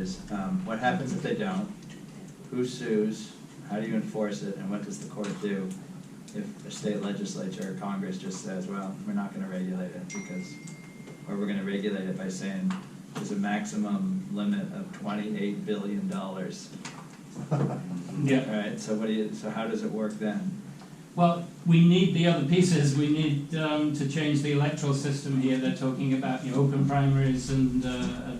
What happens if they don't? Who sues? How do you enforce it? And what does the court do if the state legislature or Congress just says, well, we're not going to regulate it because, or we're going to regulate it by saying there's a maximum limit of $28 billion. Yeah. All right. So so how does it work then? Well, we need the other pieces. We need to change the electoral system here. They're talking about open primaries and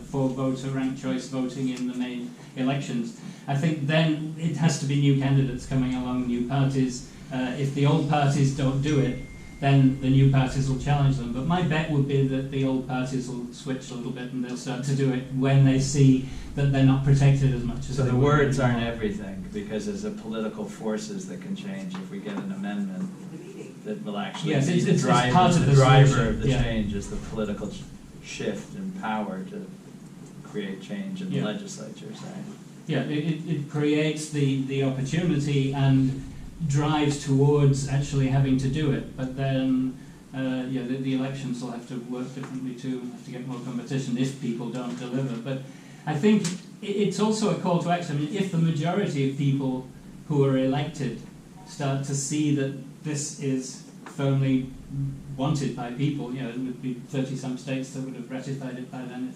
for voter ranked choice voting in the main elections. I think then it has to be new candidates coming along, new parties. If the old parties don't do it, then the new parties will challenge them. But my bet would be that the old parties will switch a little bit and they'll start to do it when they see that they're not protected as much as So they the were words before. aren't everything, because there's a political forces that can change if we get an amendment that will actually Yes, be it's the driver, part of the the driver solution, of the yeah. change is the political shift and power to create change in the Yeah. legislature, right? Yeah, it creates the opportunity and drives towards actually having to do it. But then, the elections will have to work differently too, have to get more competition if people don't deliver. But I think it's also a call to action. I mean, if the majority of people who are elected start to see that this is firmly wanted by people, it would be 30-some states that would have ratified it by then,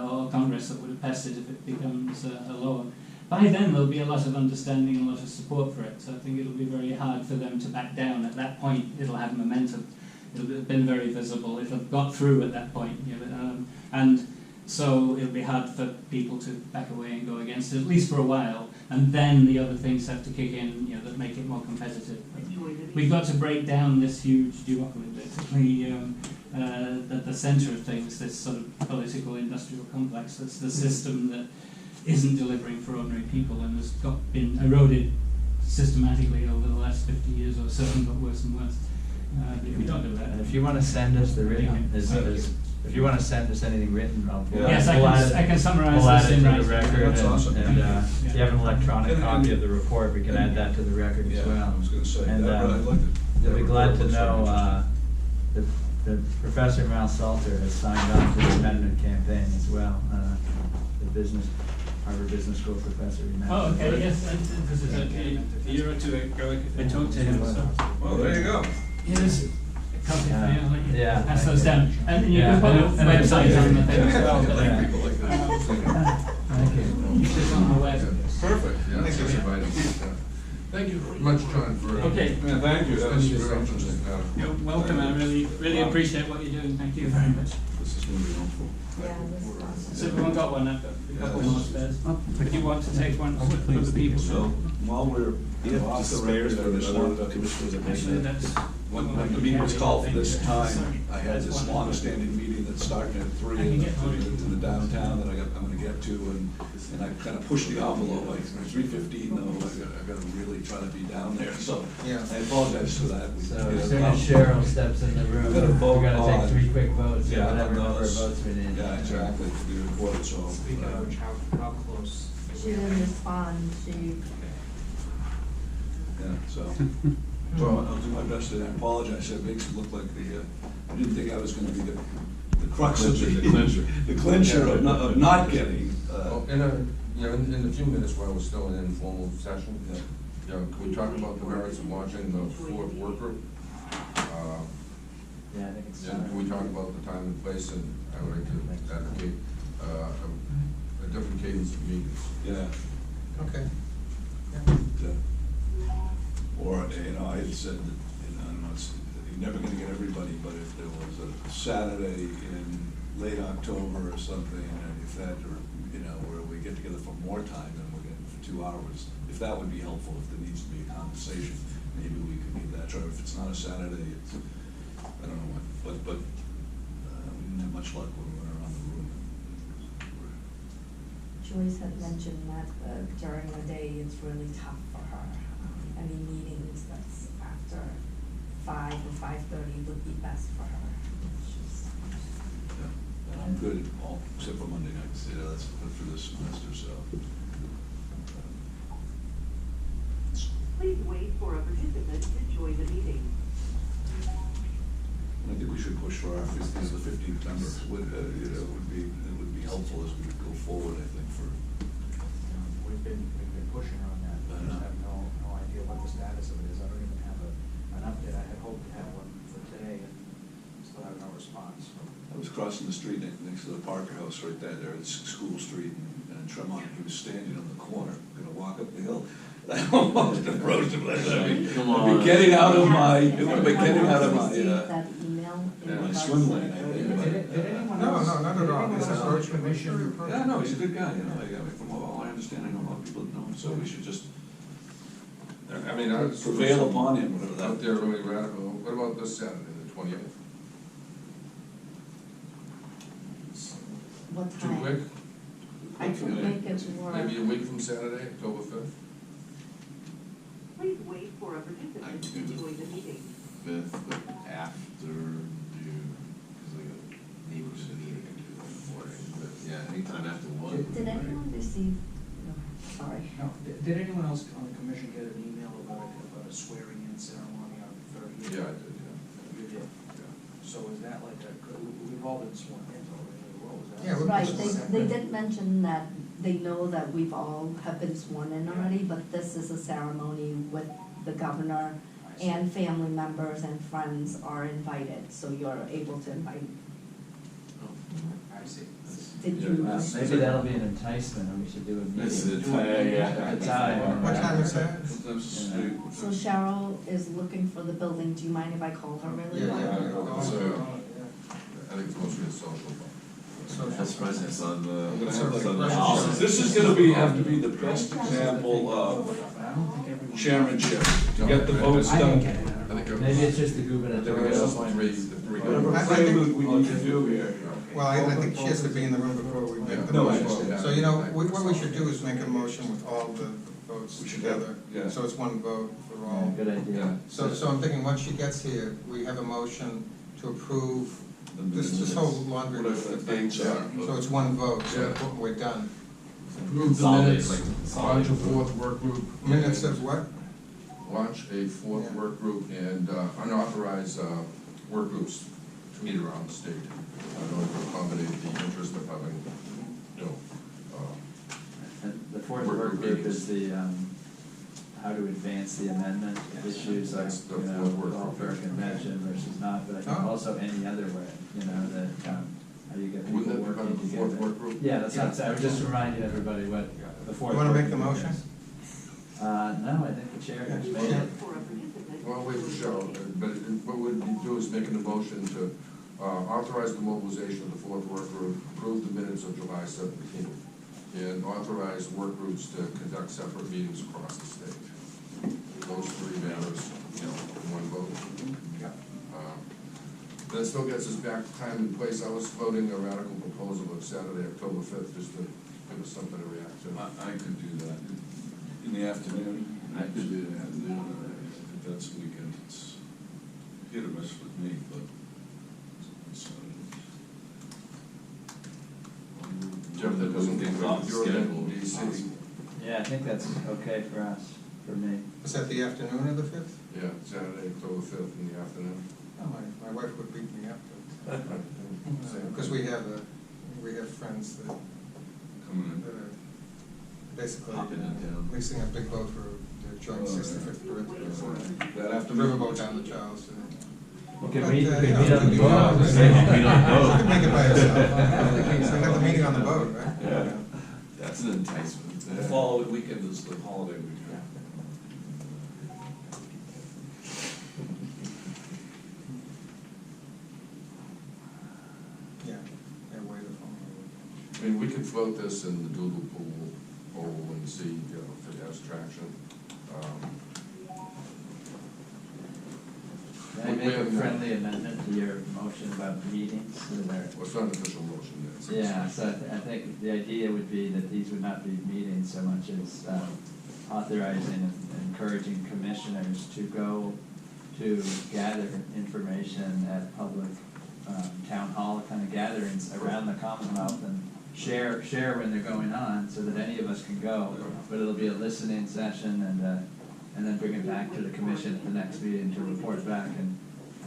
or Congress that would have passed it if it becomes a law. By then there'll be a lot of understanding and a lot of support for it, so I think it'll be very hard for them to back down. At that point it'll have momentum, it'll have been very visible, it'll have got through at that point, and so it'll be hard for people to back away and go against it, at least for a while, and then the other things have to kick in that make it more competitive. We've got to break down this huge duopoly, basically, at the centre of things, this sort of political industrial complex that's the system that isn't delivering for ordinary people and has been eroded systematically over the last 50 years or so and got worse and worse. If we don't do that. And if you want to send us the written, if you want to send us anything written, Yes, I can summarise we'll add this it in to writing. the record. That's awesome. And if you have an electronic copy of the report, we can add that to the record as well. I was going to say, And that, but I'd like to. you'll be glad to know that Professor Mal Salter has signed on to the amendment campaign as well. The Harvard Business School professor. Oh, okay, yes, this is a year or two ago I talked to him. So. Well, there you go. Here's a copy for you. I'll let you Yeah, pass thank those you. down. And you Yeah, can put a and website on the thing as well. Thank people like that. Thank you. It's on the web. Perfect, yeah, thanks for inviting me. Thank you very much, John, for. Okay. Yeah, thank you, that was very interesting. You're welcome. I really appreciate what you're doing. Thank you very much. This is going to be helpful. Yeah, this is awesome. So everyone got one. I've got a couple more spares. If you want to take one for the people. So, while we're off the record, for this one, commissioners are Actually, making it. that's. When the meeting was called for this time, I had this long-standing meeting that started at 3 in the downtown that I'm gonna get to, and I kind of pushed the envelope, like 3:15 though, I gotta really try to be down there, so I apologize for that. So as soon as Cheryl steps in the room, We're gonna vote we're going to on- take 3 quick votes, Yeah, whatever on number of those. votes we need. Yeah, exactly, to be recorded, so. How close? She didn't respond, Yeah, so I'll do my best, and I apologize, it makes it look like I didn't think I was gonna be the crux of The clincher. the clincher of not getting, Well, in a few minutes while we're still in an informal session, can we talk about the merits of launching the fourth work group? Yeah, I think it's. Then can we talk about the time and place, and I would like to advocate a different cadence of meetings. yeah. Okay. Or, I had said that, I'm not, you're never gonna get everybody, but if there was a Saturday in late October or something, and if that, or, where we get together for more time than we're getting for 2 hours, if that would be helpful, if there needs to be a conversation, maybe we could meet that, or if it's not a Saturday, it's, I don't know what, but, we didn't have much luck when we went around the room. Joyce had mentioned that during the day it's really tough for her. Any meetings that's after 5 or 5:30 would be best for her. Yeah, and I'm good all, except for Monday nights, that's good for this semester, so. Please wait for a participant to join the meeting. I think we should push for our 15th member. It would be helpful as we go forward, I think, for. We've been pushing on that, I I know. just have no idea what the status of it is, I don't even have an update, I had hoped to have one for today, and still have no response. I was crossing the street next to the Parker House right there at School Street and Tremont. He was standing on the corner, gonna walk up the hill. I almost approached him, like, I'd be getting out of my, it would be getting out of my, Did you receive that email in my regards swim to- lane, I think. Did anyone No, else? no, not at did all. anyone It's else a on the search commission? Yeah, no, he's a good guy, from all I understand, I know a lot of people that know him, so we should just I mean, I was. prevail upon him, whatever Out that. there really radical, what about this Saturday, the 28th? What Too time? quick? I could make it work. Maybe a week from Saturday, October 5th? Please wait for a I participant can do during the meeting. Fifth, but after June, because I got neighbors in need, I can do that in the morning, but yeah, anytime after one. Did anyone receive, no, sorry. No, did anyone else on the commission get an email about a swearing in ceremony on the 30th? Yeah, I did, yeah. You did? Yeah. So is that like we've all been sworn in already, what was that? Yeah, we've Right, been they did mention that they know that we've all have been sworn in already, but this is a ceremony with the governor I see. and family members and friends are invited, so you're able to invite. I see. Did Yeah, you? Well, maybe that'll be an enticement, and we should do a meeting. It's a Do time, it yeah. at the time. What time is that? Sometimes the street. So Cheryl is looking for the building, do you mind if I call her really Yeah, quick? yeah. So, I think it's mostly a social. That's presents on the. I'm gonna have like, on the Russian house. this is gonna have to be the best example of But I don't think everyone. chairmanship, to get the votes I didn't done. get it. I think Maybe it's just the gubernatorial the appointments. three. Whatever I think- prelude we need to do here. Well, I think she has to be in the room before we make the No, I motion. understand. So, you know, what we should do is make a motion with all the votes We should together. yeah. So it's one vote for Yeah, all. good idea. So I'm thinking, once she gets here, we have a motion to approve this whole laundry list Whatever of the dates things. are. So it's one vote, so Yeah. we're done. Approve the Consolidate, minutes, like, launch a consolidate. fourth work group. Minutes of what? Launch a fourth Yeah. work group and unauthorized work groups to meet around the state in order to accommodate the interest of having, you know, And the fourth Work work group meetings. is the, how to advance the amendment issues, like, That's the you know, fourth work call for a group. convention versus not, but I think Oh. also any other way, you know, that, how you get people wouldn't that be working part of the fourth together. work group? Yeah, that's what I was just reminding everybody what the fourth. You wanna work make the group motion? is. No, I think the chair has Yeah. made it. For a participant. Well, wait for Cheryl, but what we'd do is make a motion to authorize the mobilization of the fourth work group, approve the minutes of July 17th, and authorize work groups to conduct separate meetings across the state. Those three matters, you know, in one vote. That still gets us back to time and place. I was floating a radical proposal of Saturday, October 5th, just to give us something to react to. I could do that in the afternoon. I could do that. I think that's the weekend. It's hit or miss with me, but it's. Jeff, that doesn't think Off you're in schedule. DC. Yeah, I think that's okay for us, for me. Is that the afternoon of the 5th? Yeah, Saturday, October 5th in the afternoon. Oh, my wife would beat me up. Because we have friends that Coming in. are basically Popping in town. leasing a big boat for their joint 65th birthday. That The afternoon. riverboat down to Charleston. We could But, meet, we you could know, meet on the you boat. know, We don't know. You could make it by yourself. So you have the meeting on the boat, right? Yeah. That's an enticement. The following weekend is the holiday weekend. Yeah, yeah, way to phone. I mean, we could float this in the doodle poll and see, you know, if it has traction. Can I make a friendly amendment to your motion about meetings? So there- Well, it's not an official motion yet. Yeah, so I think the idea would be that these would not be meetings so much as authorizing and encouraging commissioners to go to gather information at public town hall kind of gatherings around the Commonwealth and share when they're going on, so that any of us can go, but it'll be a listening session and then bring it back to the commission at the next meeting to report back, and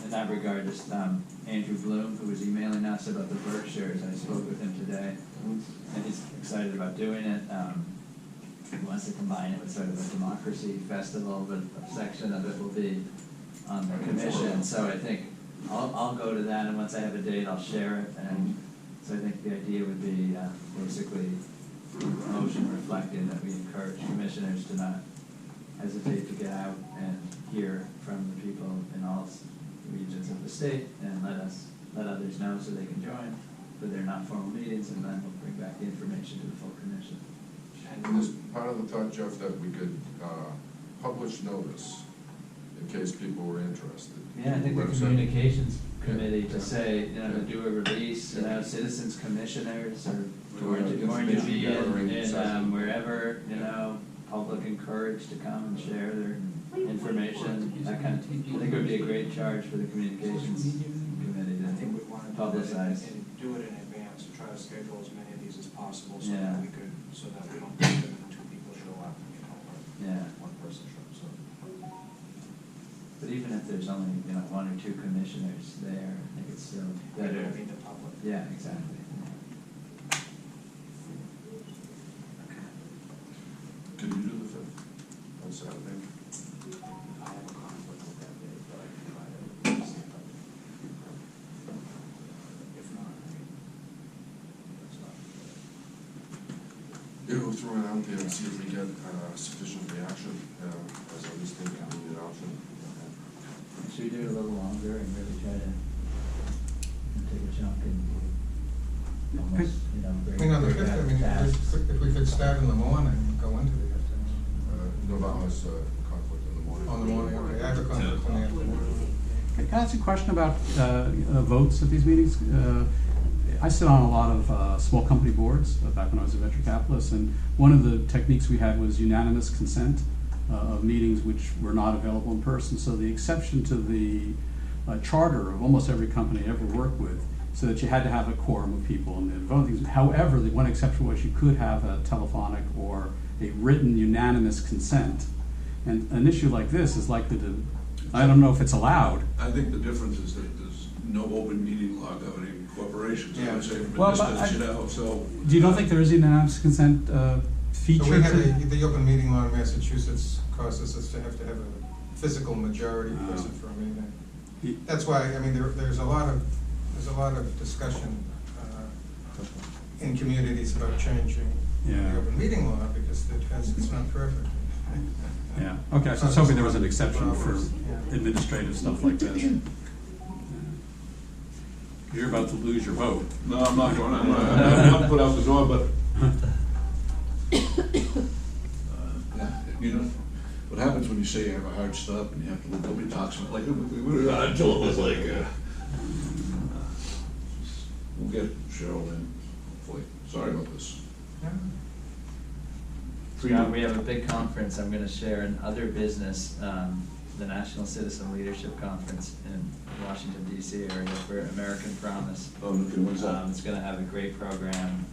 in that regard, just, Andrew Bloom, who was emailing us about the Berkshires, I spoke with him today, and he's excited about doing it. He wants to combine it with sort of a democracy festival, but a section of it will be on the commission, so I think I'll go to that, and once I have a date, I'll share it, and so I think the idea would be, basically, a motion reflecting that we encourage commissioners to not hesitate to get out and hear from the people in all regions of the state, and let others know so they can join for their not formal meetings, and then we'll bring back the information to the full commission. And is part of the thought, Jeff, that we could, publish notice in case people were interested? Yeah, I think the Website. communications committee Yeah. to say, you know, to do a release, you know, citizens commissioners or going to be Information gathering in, session. wherever, you know, public encouraged to come and share their information, that kind of, I think it would be a great charge for the communications committee I think to we'd want to do it publicize. and do it in advance, to try to schedule as many of these as possible, so Yeah. that we could, so that we don't get them and two people show up, you know, or Yeah. one person shows up. But even if there's only, you know, one or two commissioners there, I think it's still better. I mean, the public. Yeah, exactly. Can you do the fifth on Saturday? I have a conflict with that day, but I can try to see if I can. If not, I mean, that's not. Yeah, we'll throw it out there and see if we get, sufficient reaction, as a least inconvenient option. Should we do it a little longer and really try to take a chunk and almost, you know, I mean, on the fifth, I mean, tasks? if we could start in the morning and go into the afternoon. Novella has a conflict in the morning. On the morning, okay, I have a conflict in the afternoon. Can I ask you a question about votes at these meetings? I sit on a lot of small company boards back when I was a venture capitalist, and one of the techniques we had was unanimous consent of meetings which were not available in person. So the exception to the charter of almost every company I ever worked with, so that you had to have a quorum of people and vote things. However, the one exception was you could have a telephonic or a written unanimous consent. And an issue like this is likely to, I don't know if it's allowed. I think the difference is that there's no open meeting law governing corporations, I would say, from Well, a but distance, you know, so. Do you don't think there is a unanimous consent feature? So we have to- the open meeting law in Massachusetts causes us to have a physical majority present for a meeting. Ye- That's why, I mean, there's a lot of discussion in communities about changing Yeah. the open meeting law, because it's not perfect. Yeah, okay, so I was hoping there was an exception for Yeah. administrative stuff like this. Yeah. You're about to lose your vote. No, I'm not going, I'm not put out the door, but, yeah, you know, what happens when you say you have a hard stop and you have to let nobody talk, so like, until it was like, we'll get Cheryl in, hopefully, sorry about this. Yeah. Scott, we have a big conference I'm gonna share in other business, the National Citizen Leadership Conference in Washington DC area for American Promise. Oh, okay, when's that? It's gonna have a great program,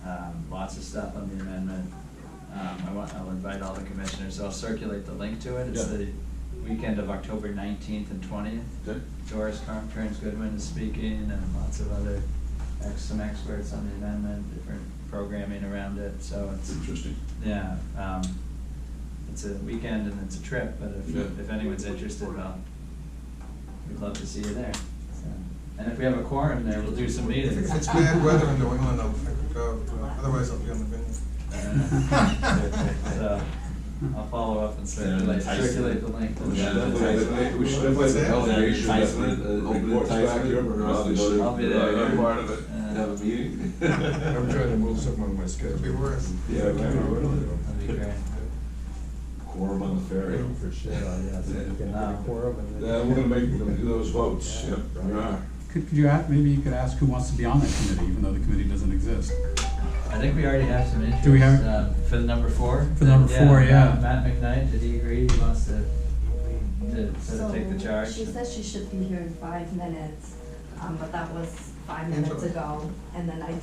lots of stuff on the amendment. I'll invite all the commissioners, so I'll circulate the link to it. It's Yeah. the weekend of October 19th and 20th. Okay. Doris Kearns Goodwin is speaking, and lots of other, some experts on the amendment, different programming around it, so it's, Interesting. yeah, it's a weekend and it's a trip, but Yeah. if anyone's interested, we'd love to see you there. So, and if we have a quorum there, we'll do some If meetings. it's bad weather in New England, I could go, otherwise I'll be on the vineyard. So, I'll follow up and circulate the link. We should definitely have a delegation, reports back here, but obviously, I'll be there. I'm part of it. Have a meeting? I'm trying to move something on my schedule. Could be worse. Yeah, That'd be great. Quorum on the ferry. For sure, yeah, so we can, Yeah, we're gonna make those votes, yeah. We are. Could you ask, maybe you could ask who wants to be on that committee, even though the committee doesn't exist? I think we already have some interest. Do we have- For the number 4? For the number 4, yeah. Matt McKnight, did he agree he wants to sort So of take the charge? she says she should be here in 5 minutes, but that was 5 minutes Interesting. ago. And then I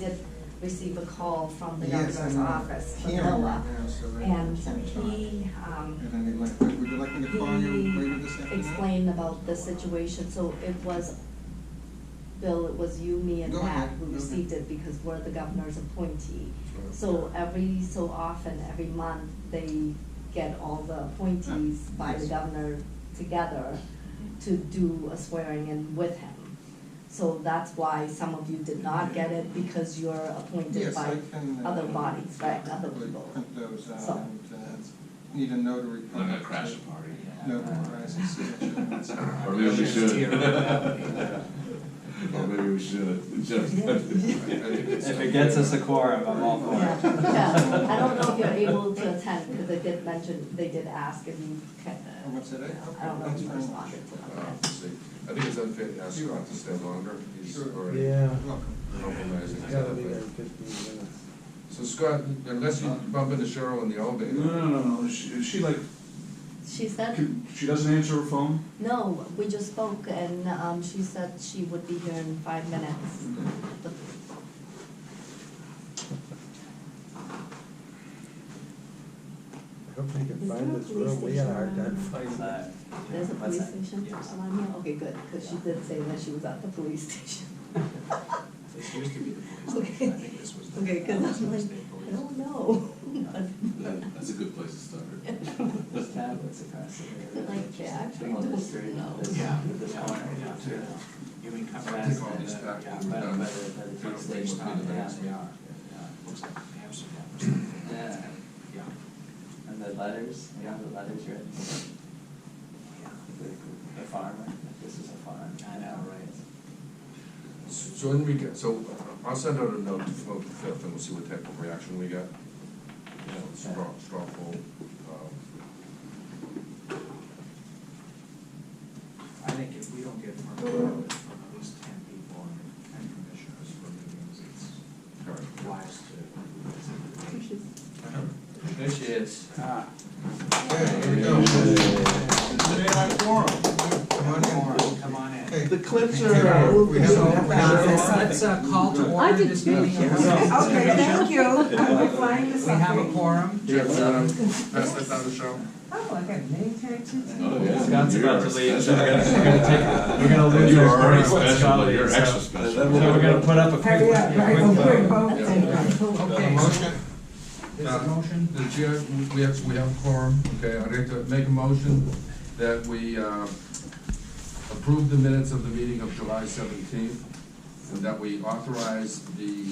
received a call from the Yes, governor's I'm office, here Manila, right now, so I and can talk. he, And then they left. Would you like me to call you later this afternoon? explained about the situation, so it was, Bill, it was you, me, and Go Matt ahead, who go ahead. received it because we're the governor's appointee. Right. So every so often, every month, they get all the appointees by the Yes. governor together to do a swearing in with him. So that's why some of you did not get it, because you're appointed Yes, by I can. other bodies, right, other probably people. Print those out So- and, need a notary. I'm gonna public crash to the party. Notarize his signature. Or maybe we should. Yeah. Or maybe we should. If it gets us a quorum, I'm all for Yeah, it. yeah. I don't know if you're able to attend, because they did mention, they did ask if you can, How much today? I don't know if you responded to them. See, I think it's unfair to ask Scott to stay longer, he's Sure. already Yeah, Welcome. compromising. I gotta be there in 15 minutes. So Scott, unless you bump into Cheryl in the elevator. No, she like, She said, she doesn't answer her phone? no, we just spoke, and, she said she would be here in 5 minutes. But I hope they can Is there find a this police room, we had a hard station time around? finding it. there's a What's police that? station Yes. around here? Okay, good, because she did say that she was at the police station. This used to be the police Okay. station, I think this was the. Okay, because that was I'm the like, state police. I don't know. That's a good place to start. There's tablets across the way. Like, yeah, actually, On the don't street, know. this, Yeah. this Yeah. corner, you know, too. You mean come I'll back? take all these back Yeah, when we're by done. the police station, Must be the yeah, next they meeting. are. Looks like they have some numbers. Yeah, Yeah. and the letters, you have the letters written. Yeah. The farmer, this is a farm. I know, right. So Enrique, so I'll send out a note to float the fifth, and we'll see what type of reaction we get. You know, straw poll. I think if we don't get firm quotas from at least 10 people and commissioners for meetings, it's wise to. There she is. Okay, here we go. Today I quorum. Come on in. Come on in. Okay. The clips We have Let's call to order this meeting. Okay, thank you. I'm flying this We have a quorum. Jeff, pass that down to Cheryl. Oh, I got name tags. Oh, yeah. Scott's about to You're leave, so we're special. gonna lose You our are already break when special, Scott but leaves, you're so- extra special. So we're gonna put up a quick. Hurry up, right, oh, quick, oh, Yeah. thank God. Okay. Motion? There's a motion. The chair, we have a quorum, okay, I'd like to make a motion that we approve the minutes of the meeting of July 17th, and that we authorize the